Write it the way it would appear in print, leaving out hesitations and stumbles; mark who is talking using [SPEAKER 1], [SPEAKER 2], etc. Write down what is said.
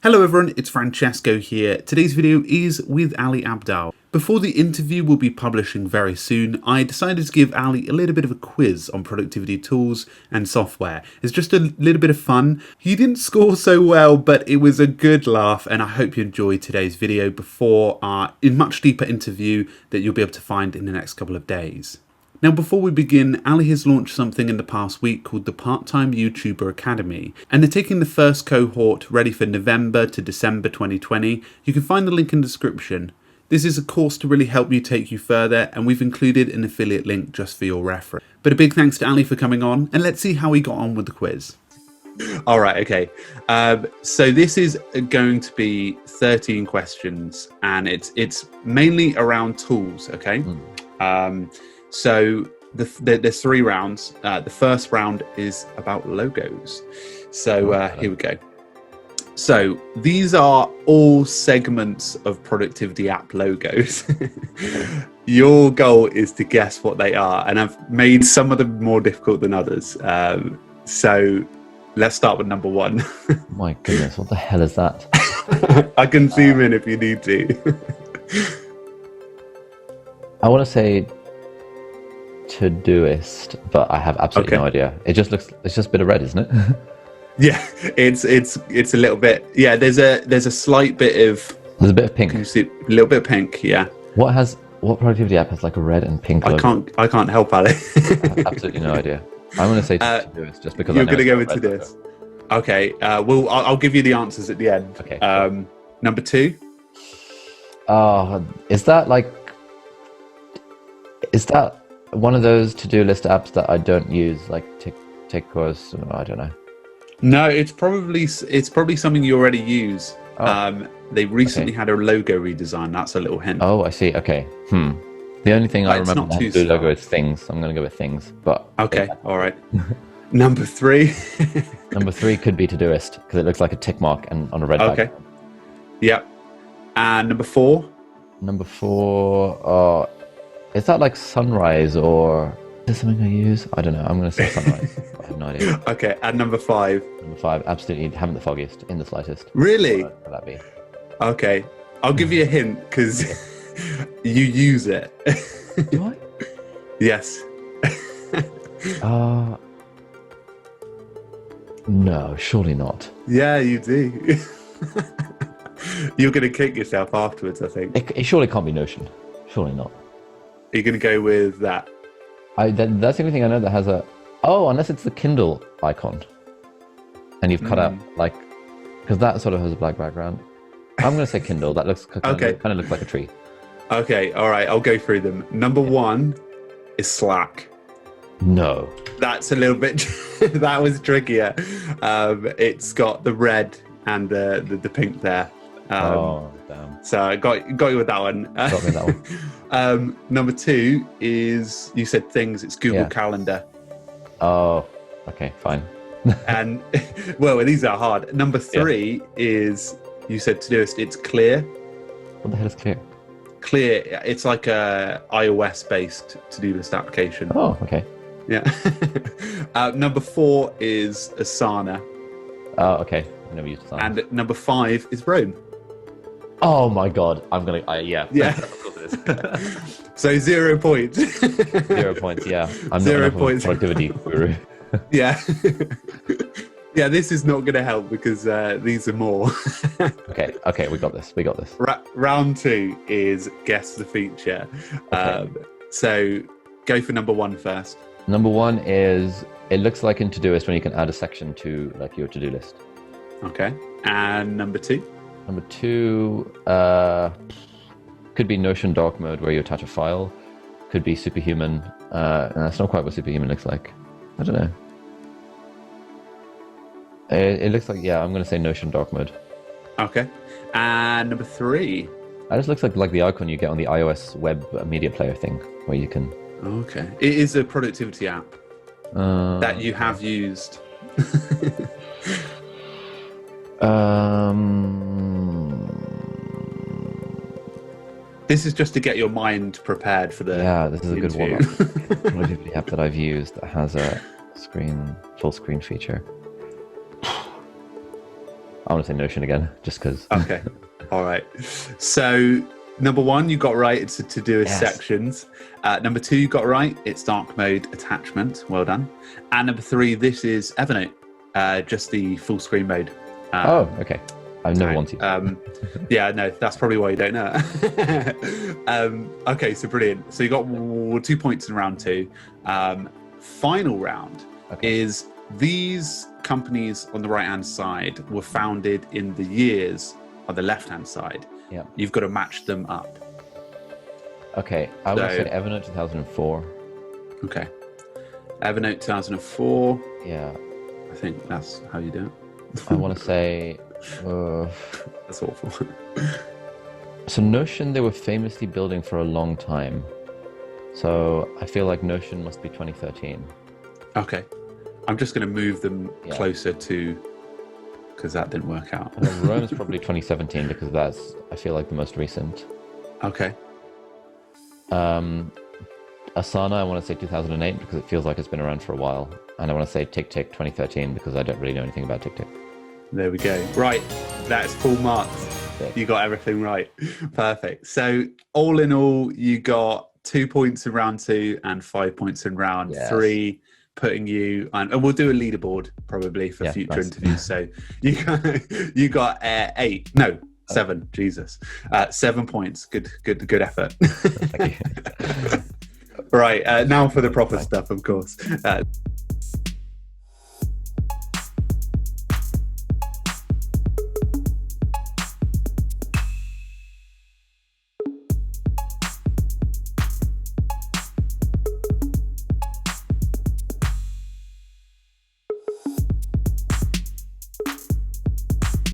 [SPEAKER 1] Hello everyone, it's Francesco here. Today's video is with Ali Abdaal. Before the interview we'll be publishing very soon, I decided to give Ali a little bit of a quiz on productivity tools and software. It's just a little bit of fun. He didn't score so well, but it was a good laugh, and I hope you enjoyed today's video before our much deeper interview that you'll be able to find in the next couple of days. Now, before we begin, Ali has launched something in the past week called the Part-Time YouTuber Academy, and they're taking the first cohort ready for November to December 2020. You can find the link in the description. This is a course to really help you take you further, and we've included an affiliate link just for your reference. But a big thanks to Ali for coming on, and let's see how he got on with the quiz. All right, okay. So this is going to be 13 questions, and it's mainly around tools, okay? So there's 3 rounds. The first round is about logos. So here we go. So these are all segments of productivity app logos. Your goal is to guess what they are, and I've made some of them more difficult than others. So let's start with number 1.
[SPEAKER 2] My goodness, what the hell is that?
[SPEAKER 1] I can zoom in if you need to.
[SPEAKER 2] I want to say Todoist, but I have absolutely no idea. It's just a bit of red, isn't it?
[SPEAKER 1] Yeah, it's a little bit. Yeah, there's a slight bit of.
[SPEAKER 2] There's a bit of pink.
[SPEAKER 1] Can you see a little bit of pink? Yeah.
[SPEAKER 2] What productivity app has like a red and pink logo?
[SPEAKER 1] I can't help Ali.
[SPEAKER 2] I have absolutely no idea. I'm going to say Todoist just because
[SPEAKER 1] you're going to go with Todoist. Okay. Well, I'll give you the answers at the end.
[SPEAKER 2] Okay.
[SPEAKER 1] Number 2.
[SPEAKER 2] Is that one of those to-do list apps that I don't use, like Tick or I don't know? No,
[SPEAKER 1] it's probably something you already use. They recently had a logo redesign. That's a little hint.
[SPEAKER 2] Oh, I see. Okay. The only thing I remember that has logo is Things. I'm going to go with Things. But
[SPEAKER 1] okay, all right. Number 3.
[SPEAKER 2] Number 3 could be Todoist because it looks like a tick mark and on a red background.
[SPEAKER 1] Okay. Yep. And number 4.
[SPEAKER 2] Number 4. Is that like Sunrise or is there something I use? I don't know. I'm going to say Sunrise. I have no idea.
[SPEAKER 1] Okay, and number 5.
[SPEAKER 2] Number 5, absolutely haven't the foggiest in the slightest.
[SPEAKER 1] Really?
[SPEAKER 2] What would that be?
[SPEAKER 1] Okay, I'll give you a hint because you use it.
[SPEAKER 2] Do I?
[SPEAKER 1] Yes.
[SPEAKER 2] No, surely not.
[SPEAKER 1] Yeah, you do. You're going to kick yourself afterwards, I think.
[SPEAKER 2] It surely can't be Notion. Surely not.
[SPEAKER 1] Are you going to go with that?
[SPEAKER 2] That's the only thing I know that has a... Oh, unless it's the Kindle icon. And you've cut out, like... Because that sort of has a black background. I'm going to say Kindle. That looks kind of looks like a tree. Okay, all right. I'll go through them. Number 1 is Slack. No.
[SPEAKER 1] That's a little bit... that was trickier. It's got the red and the pink there.
[SPEAKER 2] Oh, damn.
[SPEAKER 1] So I got you with that one.
[SPEAKER 2] Got me that one.
[SPEAKER 1] Number 2 is, you said Things, it's Google Calendar.
[SPEAKER 2] Oh, okay, fine.
[SPEAKER 1] And, well, these are hard. Number 3 is, you said Todoist, it's Clear.
[SPEAKER 2] What the hell is Clear?
[SPEAKER 1] Clear, it's like a iOS-based to-do list application.
[SPEAKER 2] Oh, okay.
[SPEAKER 1] Yeah. Number 4 is Asana.
[SPEAKER 2] Oh, okay. I never used Asana.
[SPEAKER 1] And number 5 is Rome.
[SPEAKER 2] Oh my god, I'm gonna, yeah.
[SPEAKER 1] Of course it is. So 0 points.
[SPEAKER 2] 0 points, yeah. I'm
[SPEAKER 1] 0
[SPEAKER 2] not
[SPEAKER 1] points.
[SPEAKER 2] A productivity guru.
[SPEAKER 1] Yeah. Yeah, this is not going to help because these are more.
[SPEAKER 2] Okay, we got this.
[SPEAKER 1] Round 2 is Guess the Feature.
[SPEAKER 2] Okay.
[SPEAKER 1] So go for number 1 first.
[SPEAKER 2] Number 1 is, it looks like in Todoist when you can add a section to like your to-do list.
[SPEAKER 1] Okay. And number 2?
[SPEAKER 2] Number 2 could be Notion dark mode where you attach a file. Could be Superhuman. That's not quite what Superhuman looks like. I don't know. It looks like, yeah, I'm going to say Notion dark mode.
[SPEAKER 1] Okay. And number 3?
[SPEAKER 2] That just looks like the icon you get on the iOS web media player thing where you can...
[SPEAKER 1] Okay. It is a productivity app that you have used. This is just to get your mind prepared for the...
[SPEAKER 2] Yeah, this is a good one. Productivity app that I've used that has a full screen feature. I want to say Notion again, just because.
[SPEAKER 1] Okay. All right. So number 1, you got right. It's to do with sections. Number 2, you got right. It's dark mode attachment. Well done. And number 3, this is Evernote, just the full screen mode.
[SPEAKER 2] Okay. I've never wanted.
[SPEAKER 1] Yeah, no, that's probably why you don't know it. Okay, so brilliant. So you got 2 points in round 2. Final round is these companies on the right-hand side were founded in the years on the left-hand side.
[SPEAKER 2] Yeah.
[SPEAKER 1] You've got to match them up.
[SPEAKER 2] Okay, I would say Evernote 2004.
[SPEAKER 1] Okay. Evernote 2004.
[SPEAKER 2] Yeah.
[SPEAKER 1] I think that's how you do it.
[SPEAKER 2] I want to say...
[SPEAKER 1] That's awful.
[SPEAKER 2] So Notion, they were famously building for a long time. So I feel like Notion must be 2013.
[SPEAKER 1] Okay. I'm just going to move them closer to... because that didn't work out.
[SPEAKER 2] Rome's probably 2017 because that's, I feel like, the most recent.
[SPEAKER 1] Okay.
[SPEAKER 2] Asana, I want to say 2008 because it feels like it's been around for a while. And I want to say TickTick 2013 because I don't really know anything about TickTick.
[SPEAKER 1] There we go. Right. That's full marks. You got everything right. Perfect. So all in all, you got 2 points in round 2 and 5 points in round 3. Putting you on, and we'll do a leaderboard probably for future interviews. So you got 7. Jesus, 7 points. Good effort.
[SPEAKER 2] Thank you.
[SPEAKER 1] Right, now for the proper stuff, of course.